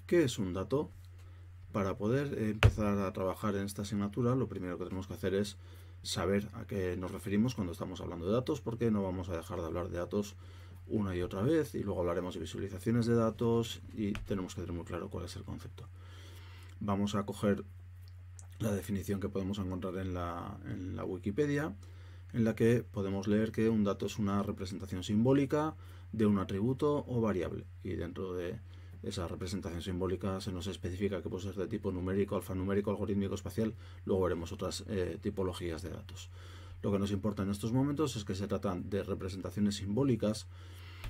¿Qué es un dato? Para poder empezar a trabajar en esta asignatura, lo primero que tenemos que hacer es saber a qué nos referimos cuando estamos hablando de datos, porque no vamos a dejar de hablar de datos una y otra vez, y luego hablaremos de visualizaciones de datos y tenemos que tener muy claro cuál es el concepto. Vamos a coger la definición que podemos encontrar en la Wikipedia, en la que podemos leer que un dato es una representación simbólica de un atributo o variable, y dentro de esa representación simbólica se nos especifica que puede ser de tipo numérico, alfanumérico, algorítmico, espacial. Luego veremos otras tipologías de datos. Lo que nos importa en estos momentos es que se tratan de representaciones simbólicas.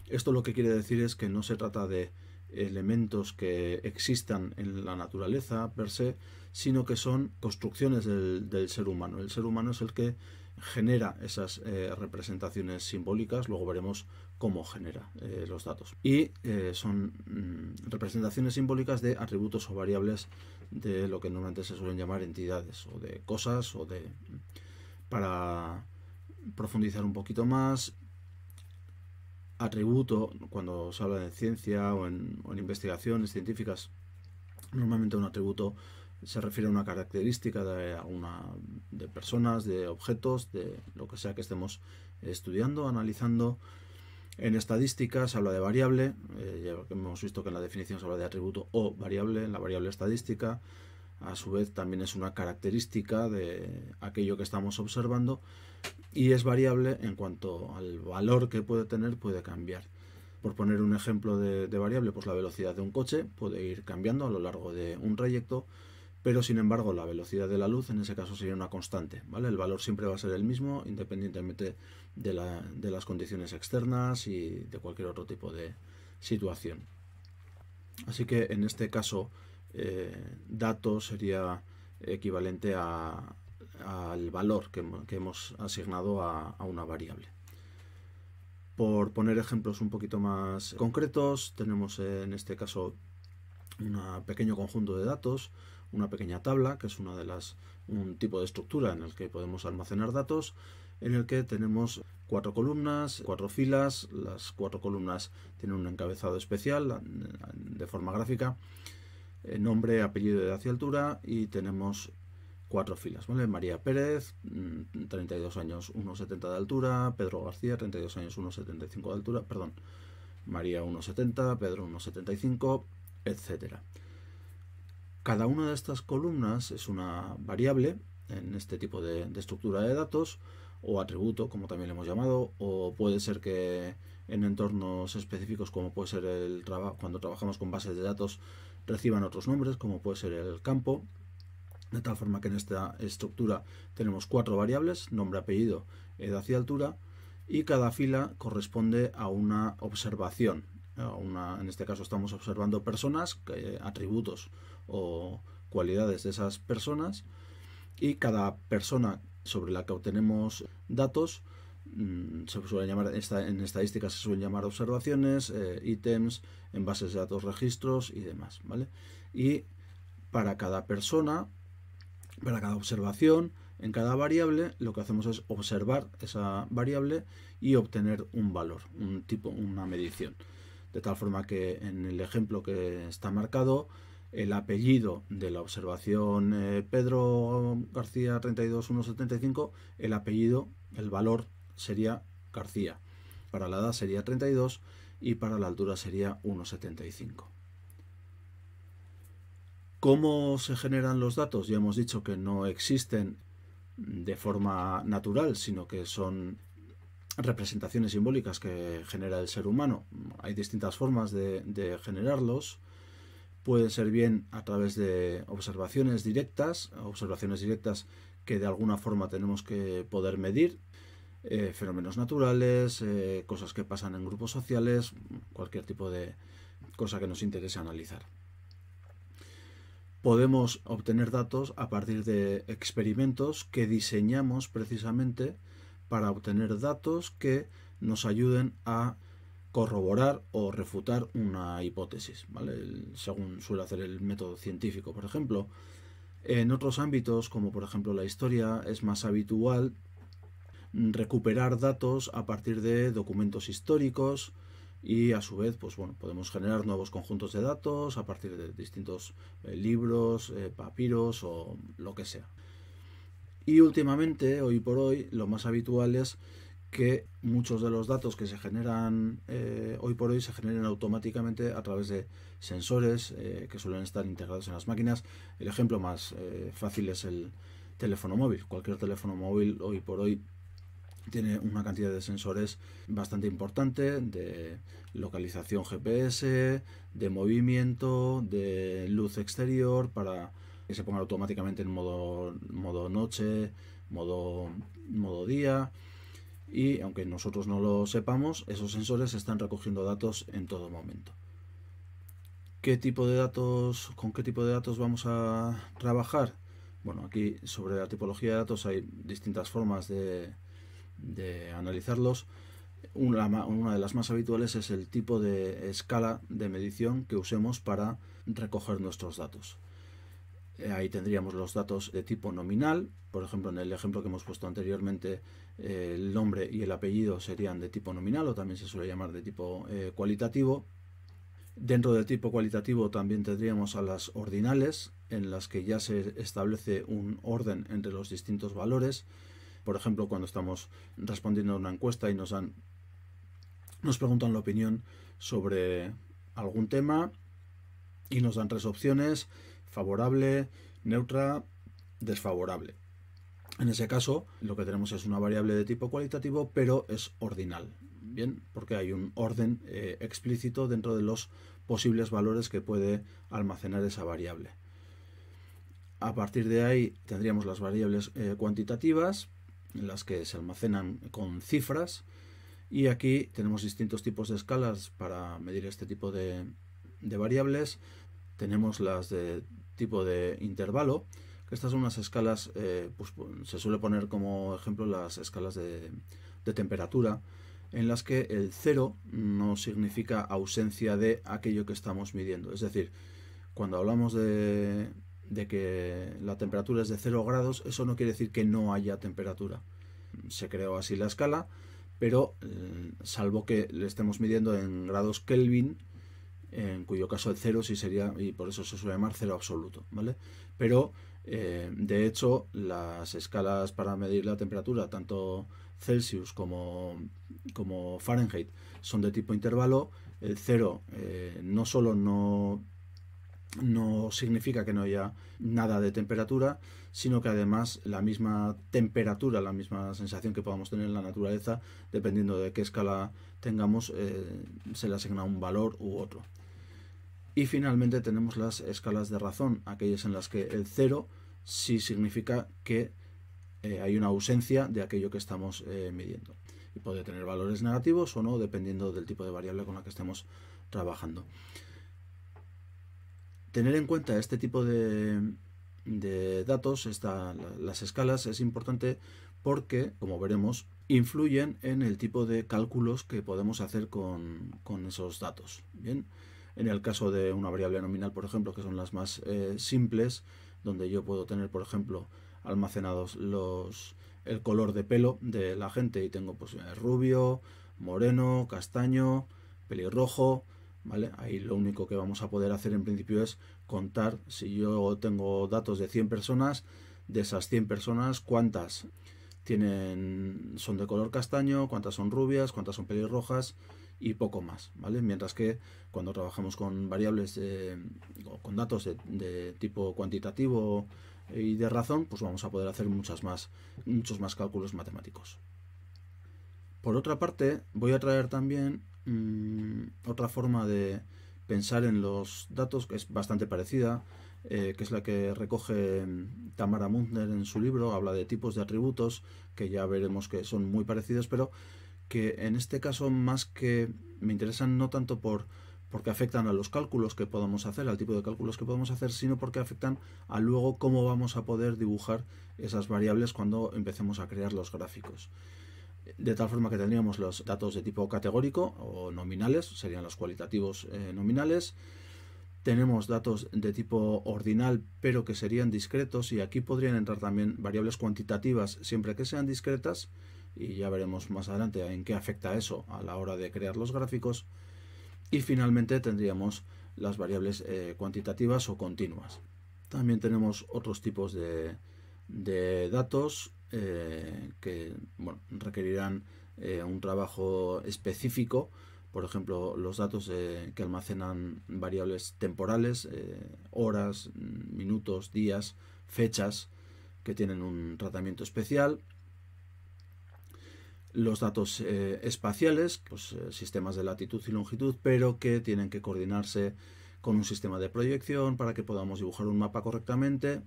Esto lo que quiere decir es que no se trata de elementos que existan en la naturaleza per se, sino que son construcciones del ser humano. El ser humano es el que genera esas representaciones simbólicas. Luego veremos cómo genera los datos. Y son representaciones simbólicas de atributos o variables de lo que normalmente se suelen llamar entidades, o de cosas, o de... Para profundizar un poquito más, atributo, cuando se habla de ciencia o en investigaciones científicas, normalmente un atributo se refiere a una característica de personas, de objetos, de lo que sea que estemos estudiando, analizando. En estadística se habla de variable, ya hemos visto que en la definición se habla de atributo o variable. La variable estadística a su vez también es una característica de aquello que estamos observando y es variable en cuanto al valor que puede tener, puede cambiar. Por poner un ejemplo de variable, pues la velocidad de un coche puede ir cambiando a lo largo de un trayecto, pero sin embargo la velocidad de la luz en ese caso sería una constante, ¿vale? El valor siempre va a ser el mismo independientemente de las condiciones externas y de cualquier otro tipo de situación. Así que en este caso dato sería equivalente al valor que hemos asignado a una variable. Por poner ejemplos un poquito más concretos, tenemos en este caso un pequeño conjunto de datos, una pequeña tabla, que es un tipo de estructura en el que podemos almacenar datos, en el que tenemos 4 columnas, 4 filas. Las 4 columnas tienen un encabezado especial de forma gráfica, nombre, apellido, edad y altura, y tenemos 4 filas, ¿vale? María Pérez, 32 años, 1,70 de altura. Pedro García, 32 años, 1,75 de altura. Perdón, María 1,70, Pedro 1,75, etcétera. Cada una de estas columnas es una variable en este tipo de estructura de datos, o atributo, como también le hemos llamado, o puede ser que en entornos específicos, como puede ser cuando trabajamos con bases de datos, reciban otros nombres, como puede ser el campo. De tal forma que en esta estructura tenemos 4 variables, nombre, apellido, edad y altura, y cada fila corresponde a una observación. En este caso estamos observando personas, atributos o cualidades de esas personas, y cada persona sobre la que obtenemos datos se suele llamar, en estadística se suelen llamar observaciones, ítems, en bases de datos registros y demás, ¿vale? Y para cada persona, para cada observación, en cada variable, lo que hacemos es observar esa variable y obtener un valor, un tipo, una medición. De tal forma que en el ejemplo que está marcado, el apellido de la observación Pedro García 32 1,75, el apellido, el valor sería García. Para la edad sería 32 y para la altura sería 1,75. ¿Cómo se generan los datos? Ya hemos dicho que no existen de forma natural, sino que son representaciones simbólicas que genera el ser humano. Hay distintas formas de generarlos. Puede ser bien a través de observaciones directas que de alguna forma tenemos que poder medir, fenómenos naturales, cosas que pasan en grupos sociales, cualquier tipo de cosa que nos interese analizar. Podemos obtener datos a partir de experimentos que diseñamos precisamente para obtener datos que nos ayuden a corroborar o refutar una hipótesis, ¿vale? Según suele hacer el método científico, por ejemplo. En otros ámbitos, como por ejemplo la historia, es más habitual recuperar datos a partir de documentos históricos, y a su vez pues bueno, podemos generar nuevos conjuntos de datos a partir de distintos libros, papiros o lo que sea. Y últimamente, hoy por hoy, lo más habitual es que muchos de los datos que se generan hoy por hoy se generen automáticamente a través de sensores que suelen estar integrados en las máquinas. El ejemplo más fácil es el teléfono móvil. Cualquier teléfono móvil hoy por hoy tiene una cantidad de sensores bastante importante, de localización GPS, de movimiento, de luz exterior, para que se ponga automáticamente en modo noche, modo día. Y aunque nosotros no lo sepamos, esos sensores están recogiendo datos en todo momento. ¿Qué tipo de datos, con qué tipo de datos vamos a trabajar? Bueno, aquí sobre la tipología de datos hay distintas formas de analizarlos. Una de las más habituales es el tipo de escala de medición que usemos para recoger nuestros datos. Ahí tendríamos los datos de tipo nominal. Por ejemplo, en el ejemplo que hemos puesto anteriormente, el nombre y el apellido serían de tipo nominal, o también se suele llamar de tipo cualitativo. Dentro del tipo cualitativo también tendríamos a las ordinales, en las que ya se establece un orden entre los distintos valores. Por ejemplo, cuando estamos respondiendo a una encuesta y nos preguntan la opinión sobre algún tema y nos dan 3 opciones: favorable, neutra, desfavorable. En ese caso, lo que tenemos es una variable de tipo cualitativo, pero es ordinal. Bien, porque hay un orden explícito dentro de los posibles valores que puede almacenar esa variable. A partir de ahí tendríamos las variables cuantitativas, en las que se almacenan con cifras, y aquí tenemos distintos tipos de escalas para medir este tipo de variables. Tenemos las de tipo de intervalo, que estas son unas escalas, pues se suele poner como ejemplo las escalas de temperatura, en las que el 0 no significa ausencia de aquello que estamos midiendo. Es decir, cuando hablamos de que la temperatura es de 0 grados, eso no quiere decir que no haya temperatura. Se creó así la escala, pero salvo que le estemos midiendo en grados Kelvin, en cuyo caso el 0 sí sería, y por eso se suele llamar 0 absoluto, ¿vale? Pero de hecho las escalas para medir la temperatura, tanto Celsius como Fahrenheit, son de tipo intervalo. El 0 no solo no significa que no haya nada de temperatura, sino que además la misma temperatura, la misma sensación que podamos tener en la naturaleza, dependiendo de qué escala tengamos, se le asigna un valor u otro. Y finalmente tenemos las escalas de razón, aquellas en las que el 0 sí significa que hay una ausencia de aquello que estamos midiendo. Y puede tener valores negativos o no, dependiendo del tipo de variable con la que estemos trabajando. Tener en cuenta este tipo de datos, las escalas, es importante porque, como veremos, influyen en el tipo de cálculos que podemos hacer con esos datos. Bien, en el caso de una variable nominal, por ejemplo, que son las más simples, donde yo puedo tener, por ejemplo, almacenados el color de pelo de la gente, y tengo pues rubio, moreno, castaño, pelirrojo, ¿vale? Ahí lo único que vamos a poder hacer en principio es contar, si yo tengo datos de 100 personas, de esas 100 personas, cuántas son de color castaño, cuántas son rubias, cuántas son pelirrojas, y poco más, ¿vale? Mientras que cuando trabajamos con variables o con datos de tipo cuantitativo y de razón, pues vamos a poder hacer muchos más cálculos matemáticos. Por otra parte, voy a traer también otra forma de pensar en los datos, que es bastante parecida, que es la que recoge Tamara Mundner en su libro. Habla de tipos de atributos, que ya veremos que son muy parecidos, pero que en este caso más que me interesan no tanto porque afectan a los cálculos que podamos hacer, al tipo de cálculos que podemos hacer, sino porque afectan a luego cómo vamos a poder dibujar esas variables cuando empecemos a crear los gráficos. De tal forma que tendríamos los datos de tipo categórico o nominales, serían los cualitativos nominales. Tenemos datos de tipo ordinal, pero que serían discretos, y aquí podrían entrar también variables cuantitativas siempre que sean discretas, y ya veremos más adelante en qué afecta eso a la hora de crear los gráficos. Y finalmente tendríamos las variables cuantitativas o continuas. También tenemos otros tipos de datos que requerirán un trabajo específico. Por ejemplo, los datos que almacenan variables temporales, horas, minutos, días, fechas, que tienen un tratamiento especial. Los datos espaciales, pues sistemas de latitud y longitud, pero que tienen que coordinarse con un sistema de proyección para que podamos dibujar un mapa correctamente.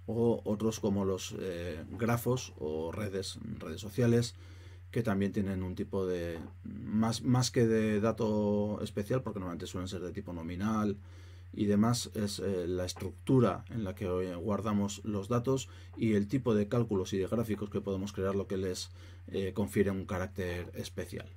O otros como los grafos o redes sociales, que también tienen un tipo de, más que de dato especial, porque normalmente suelen ser de tipo nominal y demás, es la estructura en la que guardamos los datos y el tipo de cálculos y de gráficos que podemos crear lo que les confiere un carácter especial.